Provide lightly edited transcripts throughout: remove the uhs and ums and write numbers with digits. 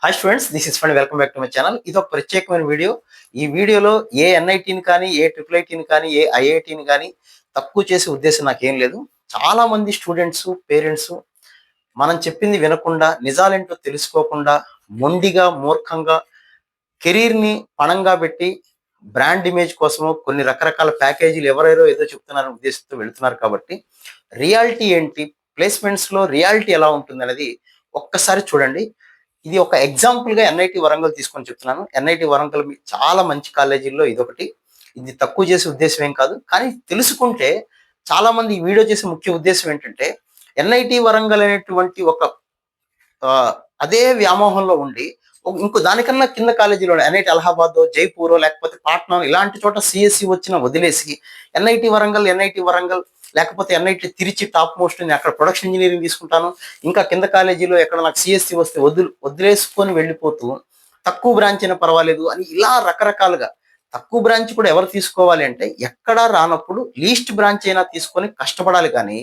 Hi students, this is fund. Welcome back to my channel. ఇది ఒక ప్రత్యేకమైన video. ఈ వీడియోలో ఏ ఎన్ఐటీని కానీ, ఏ ట్రిపుల్ ఐటీని కానీ, ఏ ఐఐటీని కానీ తక్కువ చేసే ఉద్దేశం నాకేం లేదు. చాలా మంది స్టూడెంట్స్, పేరెంట్స్ మనం చెప్పింది వినకుండా, నిజాలేంటో తెలుసుకోకుండా, మొండిగా, మూర్ఖంగా కెరీర్‌ని పణంగా పెట్టి బ్రాండ్ ఇమేజ్ కోసమో కొన్ని రకరకాల ప్యాకేజీలు ఎవరెవరో ఏదో చెప్తున్నారనే ఉద్దేశంతో వెళ్తున్నారు కాబట్టి, రియాలిటీ ఏంటి? ప్లేస్‌మెంట్స్‌లో రియాలిటీ ఎలా ఉంటుందనేది ఒక్కసారి చూడండి. ఇది ఒక ఎగ్జాంపుల్‌గా ఎన్ఐటీ వరంగల్ తీసుకొని చెప్తున్నాను. ఎన్ఐటీ వరంగల్ చాలా మంచి కాలేజీల్లో ఇదొకటి. ఇది తక్కువ చేసే ఉద్దేశ్యం ఏం కాదు. కానీ తెలుసుకుంటే చాలామంది ఈ వీడియో చేసే ముఖ్య ఉద్దేశ్యం ఏంటంటే, ఎన్ఐటీ వరంగల్ అనేటువంటి ఒక అదే వ్యామోహంలో ఉండి ఇంకో దానికన్నా కింద కాలేజీలో ఎన్ఐటి అలహాబాదో, జైపూరో లేకపోతే పాట్నా ఇలాంటి చోట సిఎస్సి వచ్చిన వదిలేసి ఎన్ఐటి వరంగల్ లేకపోతే ఎన్ఐటి తిరిచి టాప్ మోస్ట్ నేను అక్కడ ప్రొడక్షన్ ఇంజనీరింగ్ తీసుకుంటాను, ఇంకా కింద కాలేజీలో ఎక్కడ నాకు సిఎస్సి వస్తే వదిలేసుకొని వెళ్ళిపోతూ తక్కువ బ్రాంచ్ అయినా పర్వాలేదు అని ఇలా రకరకాలుగా. తక్కువ బ్రాంచ్ కూడా ఎవరు తీసుకోవాలి అంటే ఎక్కడా రానప్పుడు లీస్ట్ బ్రాంచ్ అయినా తీసుకొని కష్టపడాలి. కానీ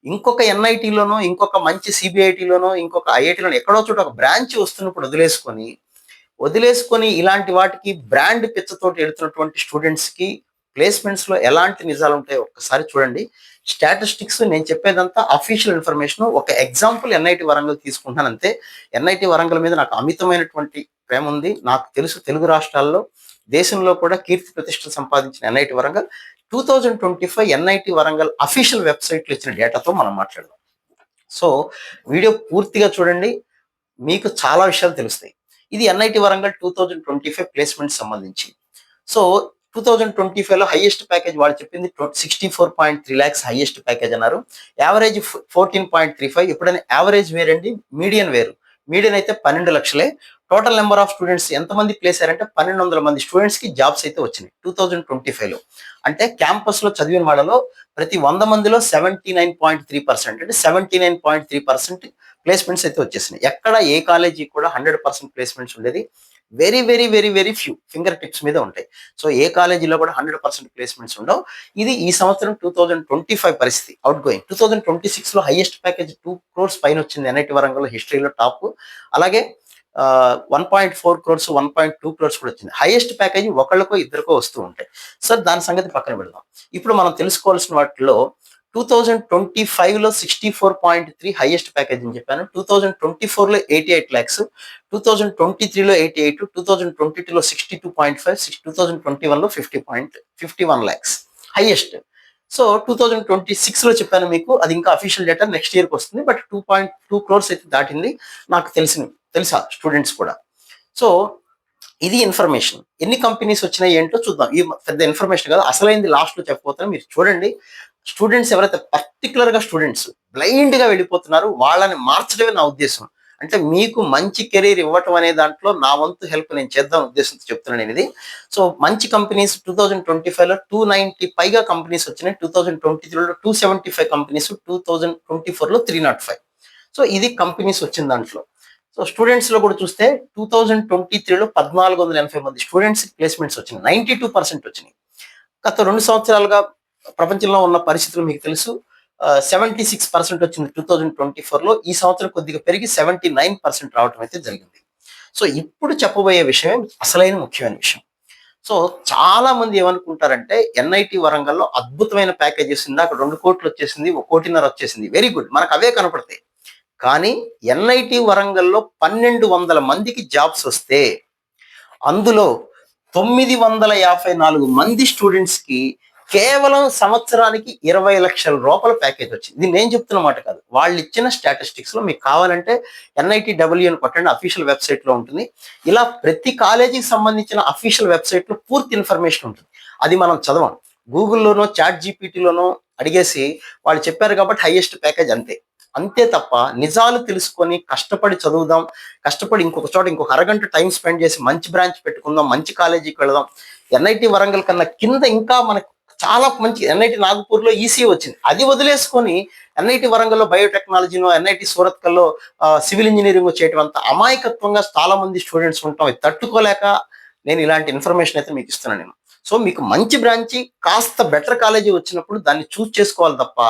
ఇంకొక ఎన్ఐటీలోనో, ఇంకొక మంచి సిబిఐటీలోనో, ఇంకొక ఐఐటీలోనో ఎక్కడో చోట ఒక బ్రాంచ్ వస్తున్నప్పుడు వదిలేసుకొని ఇలాంటి వాటికి బ్రాండ్ పిచ్చతోటి వెళ్తున్నటువంటి స్టూడెంట్స్‌కి ప్లేస్‌మెంట్స్‌లో ఎలాంటి నిజాలు ఉంటాయో ఒక్కసారి చూడండి. స్టాటిస్టిక్స్ నేను చెప్పేదంతా అఫీషియల్ ఇన్ఫర్మేషన్. ఒక ఎగ్జాంపుల్ ఎన్ఐటి వరంగల్ తీసుకుంటున్నాను అంతే. ఎన్ఐటి వరంగల్ మీద నాకు అమితమైనటువంటి ప్రేమ ఉంది. నాకు తెలుసు తెలుగు రాష్ట్రాల్లో, దేశంలో కూడా కీర్తి ప్రతిష్టలు సంపాదించిన NIT Warangal 2025 NIT Warangal official వెబ్‌సైట్‌లో ఇచ్చిన డేటాతో మనం మాట్లాడదాం. సో, వీడియో పూర్తిగా చూడండి. మీకు చాలా విషయాలు తెలుస్తాయి. ఇది ఎన్ఐటి వరంగల్ 2025 ప్లేస్‌మెంట్ సంబంధించి. సో, 2025లో హైయెస్ట్ ప్యాకేజ్ వాళ్ళు చెప్పింది 64.3 లాక్స్ హైయెస్ట్ ప్యాకేజ్ అన్నారు. యావరేజ్ 14.35. ఎప్పుడైనా యావరేజ్ వేరండి, మీడియన్ వేరు. మీడియన్ అయితే 12 లక్షలే. టోటల్ నెంబర్ ఆఫ్ స్టూడెంట్స్ ఎంతమంది ప్లేస్ అయ్యారంటే 1200 మంది స్టూడెంట్స్‌కి జాబ్స్ అయితే వచ్చినాయి 2025లో. అంటే క్యాంపస్‌లో చదివిన వాళ్ళలో ప్రతి 100 మందిలో 79.3% అంటే 79.3% ప్లేస్‌మెంట్స్ అయితే వచ్చేసినాయి. ఎక్కడ ఏ కాలేజీ కూడా 100% ప్లేస్‌మెంట్స్ ఉండేది. Very, very, very, very few finger tips మీద ఉంటాయి. సో, ఏ కాలేజీలో కూడా 100% ప్లేస్‌మెంట్స్ ఉండవు. ఇది ఈ సంవత్సరం 2025 పరిస్థితి ఔట్ గోయింగ్. 2026లో హైయెస్ట్ ప్యాకేజ్ 2 క్రోర్స్ పైన వచ్చింది ఎన్ఐటి వరంగల్ హిస్టరీలో టాప్. అలాగే 1.4 క్రోర్స్, 1.2 క్రోర్స్ కూడా వచ్చింది. హైయెస్ట్ ప్యాకేజ్ ఒకళ్ళకో ఇద్దరికో వస్తూ ఉంటాయి. సో, దాని సంగతి పక్కన పెడదాం. ఇప్పుడు మనం తెలుసుకోవాల్సిన వాటిలో 2025లో 64.3 హైయెస్ట్ ప్యాకేజ్ అని చెప్పాను. 2024లో 88 లాక్స్, 2023లో 88, 2022లో 62.5, 2021లో 50.51 లాక్స్ హైయెస్ట్. సో, 2026లో చెప్పాను మీకు, అది ఇంకా అఫీషియల్ డేటా నెక్స్ట్ ఇయర్‌కి వస్తుంది. బట్ 2.2 క్రోర్స్ అయితే దాటింది. నాకు తెలుసా స్టూడెంట్స్ కూడా. సో, ఇది ఇన్ఫర్మేషన్. ఎన్ని కంపెనీస్ వచ్చినాయి ఏంటో చూద్దాం. ఈ పెద్ద ఇన్ఫర్మేషన్ కాదు. అసలైంది లాస్ట్‌లో చెప్పబోతున్నాను. మీరు చూడండి. స్టూడెంట్స్ ఎవరైతే పర్టిక్యులర్‌గా స్టూడెంట్స్ బ్లైండ్‌గా వెళ్ళిపోతున్నారో వాళ్ళని మార్చడమే నా ఉద్దేశం. అంటే మీకు మంచి కెరీర్ ఇవ్వటం అనే దాంట్లో నా వంతు హెల్ప్ నేను చేద్దాం ఉద్దేశంతో చెప్తున్నాను నేను ఇది. సో, మంచి కంపెనీస్ 2025లో 290 పైగా కంపెనీస్ వచ్చినాయి. 2023లో 275 కంపెనీస్, 2024లో 305. సో, ఇది కంపెనీస్ వచ్చిన దాంట్లో. సో, స్టూడెంట్స్‌లో కూడా చూస్తే 2023లో 1480 మంది స్టూడెంట్స్‌కి ప్లేస్‌మెంట్స్ వచ్చినాయి. 92% వచ్చినాయి. గత 2 సంవత్సరాలుగా ప్రపంచంలో ఉన్న పరిస్థితులు మీకు తెలుసు. 76% వచ్చింది 2024లో. ఈ సంవత్సరం కొద్దిగా పెరిగి 79% రావటం అయితే జరిగింది. సో, ఇప్పుడు చెప్పబోయే విషయమే అసలైన ముఖ్యమైన విషయం. సో, చాలా మంది ఏమనుకుంటారంటే ఎన్ఐటి వరంగల్‌లో అద్భుతమైన ప్యాకేజెస్ ఇందాక 2 కోట్లు వచ్చేసింది, 1.5 వచ్చేసింది. Very good. మనకు అవే కనపడతాయి. కానీ ఎన్ఐటి వరంగల్‌లో 1200 మందికి జాబ్స్ వస్తే అందులో 954 మంది స్టూడెంట్స్‌కి కేవలం సంవత్సరానికి 20 లక్షల రూపాయల ప్యాకేజ్ వచ్చింది. ఇది నేను చెప్తున్న మాట కాదు. వాళ్ళు ఇచ్చిన స్టాటిస్టిక్స్‌లో మీకు కావాలంటే ఎన్ఐటిడబ్ల్యూ అని కొట్టండి, అఫీషియల్ వెబ్‌సైట్‌లో ఉంటుంది. ఇలా ప్రతి కాలేజీకి సంబంధించిన అఫీషియల్ వెబ్‌సైట్‌లో పూర్తి ఇన్ఫర్మేషన్ ఉంటుంది. అది మనం చదవం. గూగుల్‌లోనో, చాట్ జీపీటీలోనో అడిగేసి వాళ్ళు చెప్పారు కాబట్టి హైయెస్ట్ ప్యాకేజ్ అంతే. అంతే తప్ప నిజాలు తెలుసుకొని కష్టపడి చదువుదాం, కష్టపడి ఇంకొక చోట ఇంకొక అరగంట టైం స్పెండ్ చేసి మంచి బ్రాంచ్ పెట్టుకుందాం, మంచి కాలేజీకి వెళదాం. ఎన్ఐటి వరంగల్ కన్నా కింద ఇంకా మనకు చాలా మంచి ఎన్ఐటి నాగపూర్‌లో ఈసీఈ వచ్చింది. అది వదిలేసుకొని ఎన్ఐటి వరంగల్‌లో బయోటెక్నాలజీనో, ఎన్ఐటి సూరత్కల్‌లో సివిల్ ఇంజినీరింగ్ చేయటం అంత అమాయకత్వంగా చాలా మంది స్టూడెంట్స్ ఉంటాం. అది తట్టుకోలేక నేను ఇలాంటి ఇన్ఫర్మేషన్ అయితే మీకు ఇస్తున్నాను నేను. సో మీకు మంచి బ్రాంచి కాస్త బెటర్ కాలేజీ వచ్చినప్పుడు దాన్ని చూస్ చేసుకోవాలి తప్ప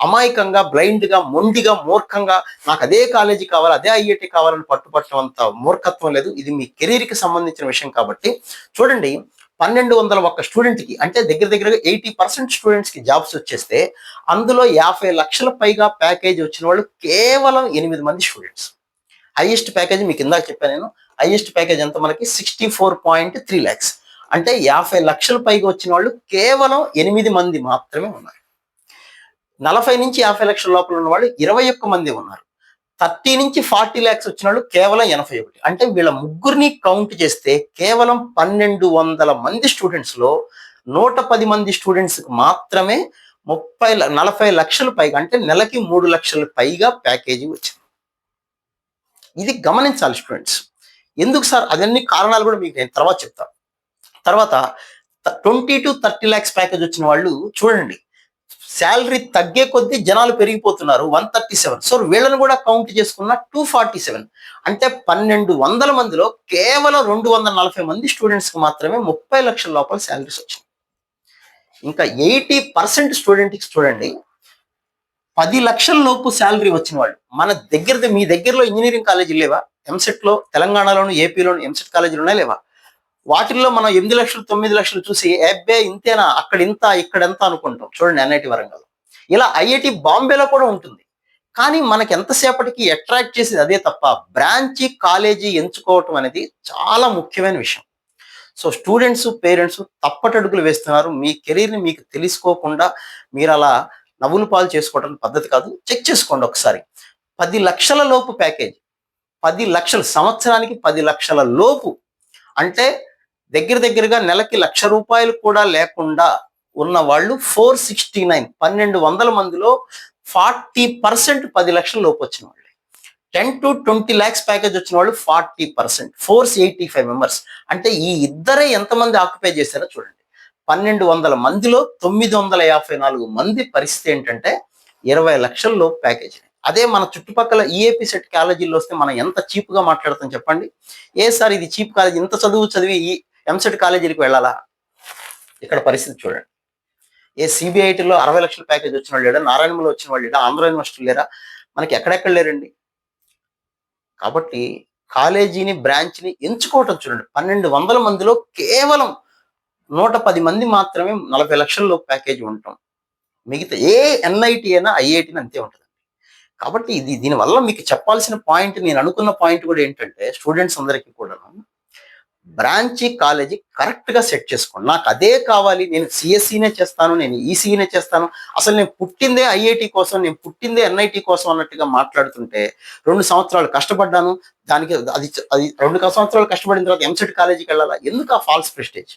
అమాయకంగా బ్లైండ్గా మొండిగా మూర్ఖంగా నాకు అదే కాలేజీ కావాలి అదే ఐఐటి కావాలని పట్టుపట్టడం అంత మూర్ఖత్వం లేదు. ఇది మీ కెరీర్కి సంబంధించిన విషయం కాబట్టి చూడండి, 1201 స్టూడెంట్కి అంటే దగ్గర దగ్గరగా 80% స్టూడెంట్స్కి జాబ్స్ వచ్చేస్తే అందులో 50 లక్షల పైగా ప్యాకేజ్ వచ్చిన వాళ్ళు కేవలం 8 మంది స్టూడెంట్స్. హైయెస్ట్ ప్యాకేజ్ మీకు ఇందాక చెప్పాను నేను. హైయెస్ట్ ప్యాకేజ్ ఎంత మనకి 64.3 lakhs. అంటే 50 లక్షల పైగా వచ్చిన వాళ్ళు కేవలం 8 మంది మాత్రమే ఉన్నారు. 40 నుంచి 50 లక్షల లోపల ఉన్న వాళ్ళు 21 మంది ఉన్నారు. 30 నుంచి 40 lakhs వచ్చిన వాళ్ళు కేవలం 81. అంటే వీళ్ళ ముగ్గురిని కౌంట్ చేస్తే కేవలం 1200 మంది స్టూడెంట్స్ లో 110 మంది స్టూడెంట్స్ మాత్రమే 40 లక్షల పైగా అంటే నెలకి 3 లక్షల పైగా ప్యాకేజీ వచ్చింది. ఇది గమనించాలి స్టూడెంట్స్. ఎందుకు సార్ అదన్నీ కారణాలు కూడా మీకు నేను తర్వాత చెప్తాను. తర్వాత 20 to 30 lakhs ప్యాకేజ్ వచ్చిన వాళ్ళు చూడండి, శాలరీ తగ్గే కొద్దీ జనాలు పెరిగిపోతున్నారు. 137. సో వీళ్ళని కూడా కౌంట్ చేసుకున్న 247. అంటే 1200 మందిలో కేవలం 240 మంది స్టూడెంట్స్కి మాత్రమే 30 లక్షల లోపల శాలరీస్ వచ్చినాయి. ఇంకా 80% స్టూడెంట్కి చూడండి, 10 లక్షల లోపు శాలరీ వచ్చిన వాళ్ళు మన దగ్గర మీ దగ్గరలో ఇంజనీరింగ్ కాలేజీలు లేవా? ఎంసెట్లో తెలంగాణలోను ఏపీలోను ఎంసెట్ కాలేజీలు ఉన్నాయి లేవా? వాటిల్లో మనం 8 లక్షలు 9 లక్షలు చూసి అబ్బే ఇంతేనా, అక్కడ ఇంత ఇక్కడ ఎంత అనుకుంటాం. చూడండి ఎన్ఐటి వరంగల్, ఇలా ఐఐటి బాంబేలో కూడా ఉంటుంది. కానీ మనకి ఎంతసేపటికి అట్రాక్ట్ చేసేది అదే తప్ప బ్రాంచి కాలేజీ ఎంచుకోవటం అనేది చాలా ముఖ్యమైన విషయం. సో స్టూడెంట్స్ పేరెంట్స్ తప్పటడుగులు వేస్తున్నారు. మీ కెరీర్ని మీకు తెలుసుకోకుండా మీరు అలా నవ్వులు పాలు చేసుకోవడం పద్ధతి కాదు. చెక్ చేసుకోండి ఒకసారి. 10 లక్షల లోపు ప్యాకేజ్, 10 లక్షలు సంవత్సరానికి 10 లక్షల లోపు అంటే దగ్గర దగ్గరగా నెలకి ₹1,00,000 కూడా లేకుండా ఉన్న వాళ్ళు 469. 1200 మందిలో 40% 10 లక్షల లోపు వచ్చిన వాళ్ళు. 10 to 20 lakhs ప్యాకేజ్ వచ్చిన వాళ్ళు 40%, 485 మెంబర్స్. అంటే ఈ ఇద్దరే ఎంతమంది ఆక్యుపై చేశారో చూడండి. 1200 మందిలో 954 మంది పరిస్థితి ఏంటంటే 20 లక్షల లోపు ప్యాకేజ్. అదే మన చుట్టుపక్కల ఈఏపీ సెట్ కాలేజీల్లో వస్తే మనం ఎంత చీప్గా మాట్లాడతాం చెప్పండి. ఏ సార్ ఇది చీప్ కాలేజీ, ఇంత చదివి ఈ ఎంసెట్ కాలేజీలకు వెళ్ళాలా? ఇక్కడ పరిస్థితి చూడండి. ఏ సిబిఐటీలో 60 లక్షల ప్యాకేజ్ వచ్చిన వాళ్ళు లేడా? నారాయణలో వచ్చిన వాళ్ళు లేడా? ఆంధ్ర యూనివర్సిటీ లేరా? మనకి ఎక్కడెక్కడ లేరండి. కాబట్టి కాలేజీని బ్రాంచ్ని ఎంచుకోవటం చూడండి. 1200 మందిలో కేవలం 110 మంది మాత్రమే 40 లక్షల ప్యాకేజ్ ఉంటాం. మిగతా ఏ ఎన్ఐటి అయినా ఐఐటి అంతే ఉంటుంది. కాబట్టి దీనివల్ల మీకు చెప్పాల్సిన పాయింట్, నేను అనుకున్న పాయింట్ కూడా ఏంటంటే స్టూడెంట్స్ అందరికీ కూడా బ్రాంచి కాలేజీ కరెక్ట్గా సెట్ చేసుకోండి. నాకు అదే కావాలి, నేను సిఎస్సినే చేస్తాను, నేను ఈసీనే చేస్తాను, అసలు నేను పుట్టిందే ఐఐటి కోసం, నేను పుట్టిందే ఎన్ఐటి కోసం అన్నట్టుగా మాట్లాడుతుంటే 2 సంవత్సరాలు కష్టపడ్డాను, దానికి అది 2 సంవత్సరాలు కష్టపడిన తర్వాత ఎంసెట్ కాలేజీకి వెళ్ళాలా? ఎందుకు ఆ ఫాల్స్ ప్రెస్టేజ్?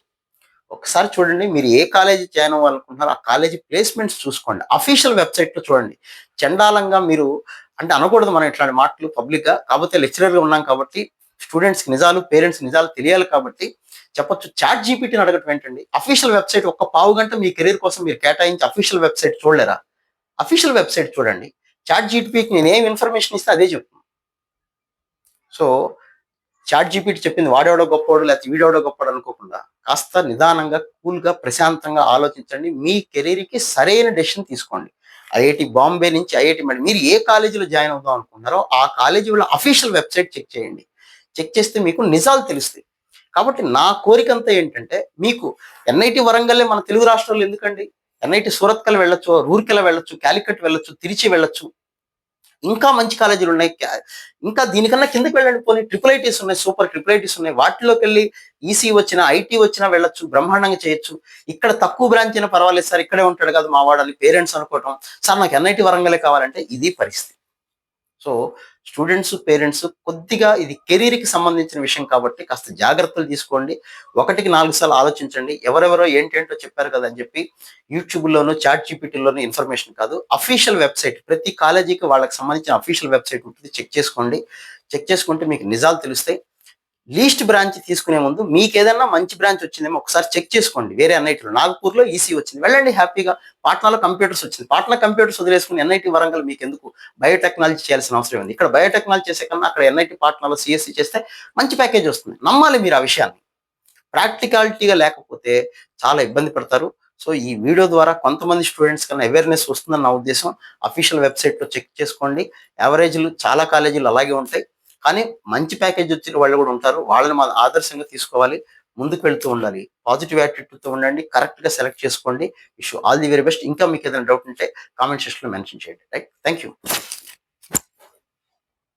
ఒకసారి చూడండి, మీరు ఏ కాలేజీ జాయిన్ అవ్వాలనుకుంటున్నారో ఆ కాలేజీ ప్లేస్మెంట్స్ చూసుకోండి. అఫీషియల్ వెబ్సైట్లో చూడండి. చండాలంగా మీరు అంటే అనకూడదు మనం ఇట్లాంటి మాటలు పబ్లిక్గా, కాకపోతే లెక్చరర్గా ఉన్నాం కాబట్టి స్టూడెంట్స్కి నిజాలు, పేరెంట్స్ నిజాలు తెలియాలి కాబట్టి చెప్పొచ్చు. చాట్ జీపీటీని అడగటం ఏంటండి? అఫీషియల్ వెబ్సైట్ ఒక్క పావు గంట మీ కెరీర్ కోసం మీరు కేటాయించి అఫీషియల్ వెబ్సైట్ చూడలేరా? అఫీషియల్ వెబ్సైట్ చూడండి. చాట్ జీపీటీకి నేను ఏం ఇన్ఫర్మేషన్ ఇస్తే అదే చెప్తాను. సో చాట్ జీపీటీ చెప్పింది వాడేవాడో గొప్పవాడు లేకపోతే వీడేవాడో గొప్పవాడు అనుకోకుండా కాస్త నిదానంగా, కూల్గా, ప్రశాంతంగా ఆలోచించండి. మీ కెరీర్కి సరైన డెసిషన్ తీసుకోండి. ఐఐటి బాంబే నుంచి ఐఐటి మీరు ఏ కాలేజీలో జాయిన్ అవుదాం అనుకుంటున్నారో ఆ కాలేజీ వాళ్ళ అఫీషియల్ వెబ్సైట్ చెక్ చేయండి. చెక్ చేస్తే మీకు నిజాలు తెలుస్తాయి. కాబట్టి నా కోరికంతా ఏంటంటే మీకు ఎన్ఐటి వరంగల్లే మన తెలుగు రాష్ట్రాల్లో ఎందుకండి? ఎన్ఐటి సూరత్కల్ వెళ్ళొచ్చు, రూర్కెలా వెళ్ళొచ్చు, కాలికట్ వెళ్ళొచ్చు, తిరిచి వెళ్ళొచ్చు, ఇంకా మంచి కాలేజీలు ఉన్నాయి. ఇంకా దీనికన్నా కిందకి వెళ్ళండి. పోనీ ట్రిపుల్ ఐటీస్ ఉన్నాయి, సూపర్ ట్రిపుల్ ఐటీస్ ఉన్నాయి. వాటిలోకి వెళ్ళి ఈసీ వచ్చినా ఐటీ వచ్చినా వెళ్ళొచ్చు, బ్రహ్మాండంగా చేయొచ్చు. ఇక్కడ తక్కువ బ్రాంచ్ అయినా పర్వాలేదు సార్, ఇక్కడే ఉంటాడు కదా మా వాడాలి పేరెంట్స్ అనుకోవటం, సార్ నాకు ఎన్ఐటి వరంగలే కావాలంటే ఇది పరిస్థితి. సో స్టూడెంట్స్ పేరెంట్స్ కొద్దిగా ఇది కెరీర్కి సంబంధించిన విషయం కాబట్టి కాస్త జాగ్రత్తలు తీసుకోండి. 1కి 4 సార్లు ఆలోచించండి. ఎవరెవరో ఏంటేంటో చెప్పారు కదా అని చెప్పి యూట్యూబ్లోను చాట్ జీపీటీలోను ఇన్ఫర్మేషన్ కాదు, అఫీషియల్ వెబ్సైట్, ప్రతి కాలేజీకి వాళ్ళకి సంబంధించిన అఫీషియల్ వెబ్సైట్ ఉంటుంది. చెక్ చేసుకోండి. చెక్ చేసుకుంటే మీకు నిజాలు తెలుస్తాయి. లీస్ట్ బ్రాంచ్ తీసుకునే ముందు మీకు ఏదైనా మంచి బ్రాంచ్ వచ్చిందేమో ఒకసారి చెక్ చేసుకోండి. వేరే ఎన్ఐటీలో నాగ్పూర్లో ఈసీ వచ్చింది, వెళ్ళండి హ్యాపీగా. పాట్నాలో కంప్యూటర్స్ వచ్చింది, పాట్నా కంప్యూటర్స్ వదిలేసుకుని ఎన్ఐటి వరంగల్ మీకు ఎందుకు? బయోటెక్నాలజీ చేయాల్సిన అవసరం ఉంది. ఇక్కడ బయోటెక్నాలజీ చేసే కన్నా అక్కడ ఎన్ఐటి పాట్నాలో సిఎస్సి చేస్తే మంచి ప్యాకేజ్ వస్తుంది. నమ్మాలి మీరు ఆ విషయాన్ని. ప్రాక్టికాలిటీగా లేకపోతే చాలా ఇబ్బంది పడతారు. సో, ఈ వీడియో ద్వారా కొంతమంది స్టూడెంట్స్ కన్నా అవేర్‌నెస్ వస్తుందని నా ఉద్దేశం. అఫీషియల్ వెబ్‌సైట్‌లో చెక్ చేసుకోండి. యావరేజ్‌లు చాలా కాలేజీలు అలాగే ఉంటాయి. కానీ మంచి ప్యాకేజ్ వచ్చిన వాళ్ళు కూడా ఉంటారు. వాళ్ళని మనం ఆదర్శంగా తీసుకోవాలి. ముందుకు వెళ్తూ ఉండాలి. పాజిటివ్ యాటిట్యూడ్‌తో ఉండండి. కరెక్ట్‌గా సెలెక్ట్ చేసుకోండి. Wish you all the very best. ఇంకా మీకు ఏదైనా డౌట్ ఉంటే కామెంట్ సెక్షన్‌లో మెన్షన్ చేయండి. రైట్. Thank you.